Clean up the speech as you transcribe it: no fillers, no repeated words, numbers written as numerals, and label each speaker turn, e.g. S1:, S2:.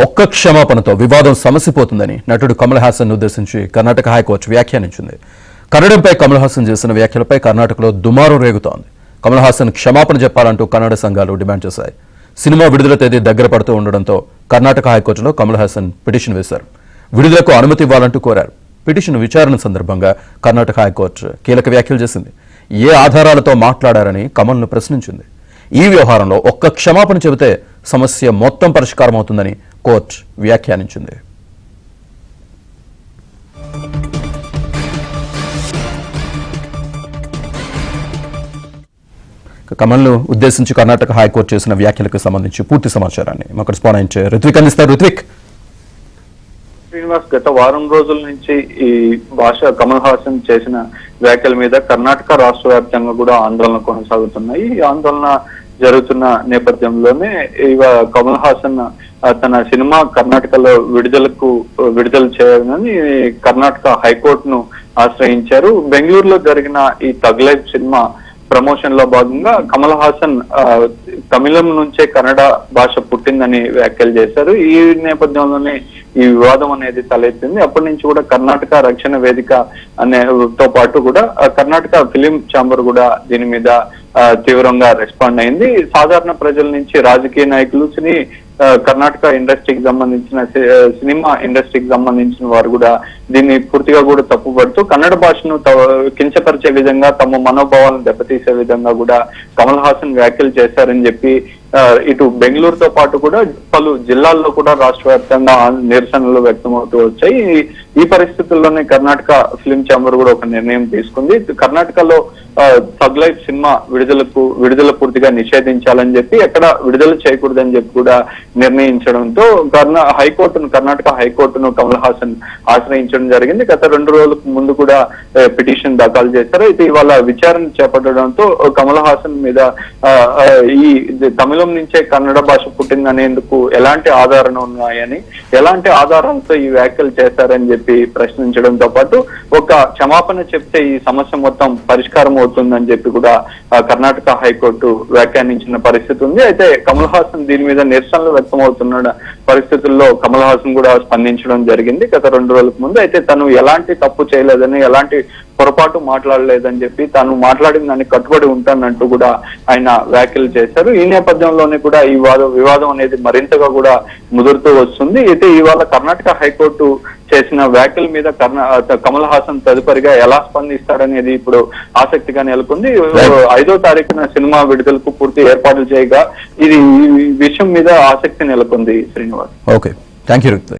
S1: ఒక్క క్షమాపణతో వివాదం సమసిపోతుందని నటుడు కమల్ హాసన్ ఉద్దేశించి కర్ణాటక హైకోర్టు వ్యాఖ్యానించింది. కన్నడంపై కమల్ హాసన్ చేసిన వ్యాఖ్యలపై కర్ణాటకలో దుమారం రేగుతోంది. కమల్ హాసన్ క్షమాపణ చెప్పాలంటూ కన్నడ సంఘాలు డిమాండ్ చేశాయి. సినిమా విడుదల తేదీ దగ్గర పడుతూ ఉండడంతో కర్ణాటక హైకోర్టులో కమల్ హాసన్ పిటిషన్ వేశారు. విడుదలకు అనుమతి ఇవ్వాలంటూ కోరారు. పిటిషన్ విచారణ సందర్భంగా కర్ణాటక హైకోర్టు కీలక వ్యాఖ్యలు చేసింది. ఏ ఆధారాలతో మాట్లాడారని కమల్ను ప్రశ్నించింది. ఈ వ్యవహారంలో ఒక్క క్షమాపణ చెబితే సమస్య మొత్తం పరిష్కారం అవుతుందని కోర్టు వ్యాఖ్యానించింది. కమల్ను ఉద్దేశించి కర్ణాటక హైకోర్టు చేసిన వ్యాఖ్యలకు సంబంధించి పూర్తి సమాచారాన్ని మా కరెస్పాండెంట్ రుత్విక్ అందిస్తారు. రుత్విక్,
S2: శ్రీనివాస్, గత వారం రోజుల నుంచి ఈ భాష కమల్ హాసన్ చేసిన వ్యాఖ్యల మీద కర్ణాటక రాష్ట్ర వ్యాప్తంగా కూడా ఆందోళన కొనసాగుతున్నాయి. ఈ ఆందోళన జరుగుతున్న నేపథ్యంలోనే కమల్ హాసన్ తన సినిమా కర్ణాటకలో విడుదల చేయాలని కర్ణాటక హైకోర్టును ఆశ్రయించారు. బెంగళూరులో జరిగిన ఈ తగ్ లైఫ్ సినిమా ప్రమోషన్ లో భాగంగా కమల్ హాసన్ తమిళం నుంచే కన్నడ భాష పుట్టిందని వ్యాఖ్యలు చేశారు. ఈ నేపథ్యంలోనే ఈ వివాదం అనేది తలెత్తింది. అప్పటి నుంచి కూడా కర్ణాటక రక్షణ వేదిక తో పాటు కూడా కర్ణాటక ఫిలిం ఛాంబర్ కూడా దీని మీద తీవ్రంగా రెస్పాండ్ అయింది. సాధారణ ప్రజల నుంచి రాజకీయ నాయకులు, కర్ణాటక ఇండస్ట్రీకి సంబంధించిన సినిమా ఇండస్ట్రీకి సంబంధించిన వారు కూడా దీన్ని పూర్తిగా కూడా తప్పుపడుతూ కన్నడ భాషను కించపరిచే విధంగా, తమ మనోభావాలను దెబ్బతీసే విధంగా కూడా కమల్ హాసన్ వ్యాఖ్యలు చేశారని చెప్పి ఇటు బెంగళూరుతో పాటు కూడా పలు జిల్లాల్లో కూడా రాష్ట్ర వ్యాప్తంగా నిరసనలు వ్యక్తమవుతూ వచ్చాయి. ఈ పరిస్థితుల్లోనే కర్ణాటక ఫిలిం ఛాంబర్ కూడా ఒక నిర్ణయం తీసుకుంది. కర్ణాటకలో తగ్ లైఫ్ సినిమా విడుదల పూర్తిగా నిషేధించాలని చెప్పి, ఎక్కడ విడుదల చేయకూడదని చెప్పి కూడా నిర్ణయించడంతో కర్ణాటక హైకోర్టును కమల్ హాసన్ ఆశ్రయించడం జరిగింది. గత 2 రోజుల ముందు కూడా పిటిషన్ దాఖలు చేశారు. అయితే ఇవాళ విచారణ చేపట్టడంతో కమల్ హాసన్ మీద ఈ తమిళం నుంచే కన్నడ భాష పుట్టిందనేందుకు ఎలాంటి ఆధారాలు ఉన్నాయని, ఎలాంటి ఆధారాలతో ఈ వ్యాఖ్యలు చేశారని చెప్పి ప్రశ్నించడంతో పాటు ఒక క్షమాపణ చెప్తే ఈ సమస్య మొత్తం పరిష్కారం అవుతుందని చెప్పి కూడా కర్ణాటక హైకోర్టు వ్యాఖ్యానించిన పరిస్థితి ఉంది. అయితే కమల్ హాసన్ దీని మీద నిరసనలు వ్యక్తమవుతున్న పరిస్థితుల్లో కమల్ హాసన్ కూడా స్పందించడం జరిగింది గత 2 రోజులకు ముందు. అయితే తను ఎలాంటి తప్పు చేయలేదని, ఎలాంటి పొరపాటు మాట్లాడలేదని చెప్పి, తాను మాట్లాడిన దాన్ని కట్టుబడి ఉంటానంటూ కూడా ఆయన వ్యాఖ్యలు చేశారు. ఈ నేపథ్యంలోనే కూడా ఈ వివాదం అనేది మరింతగా కూడా ముదురుతూ వస్తుంది. అయితే ఇవాళ కర్ణాటక హైకోర్టు చేసిన వ్యాఖ్యల మీద కమల్ హాసన్ తదుపరిగా ఎలా స్పందిస్తాడనేది ఇప్పుడు ఆసక్తిగా నెలకొంది. 5వ తారీఖున సినిమా విడుదలకు పూర్తి ఏర్పాట్లు చేయగా ఈ విషయం మీద ఆసక్తి నెలకొంది. Srinivas,
S1: okay, thank you.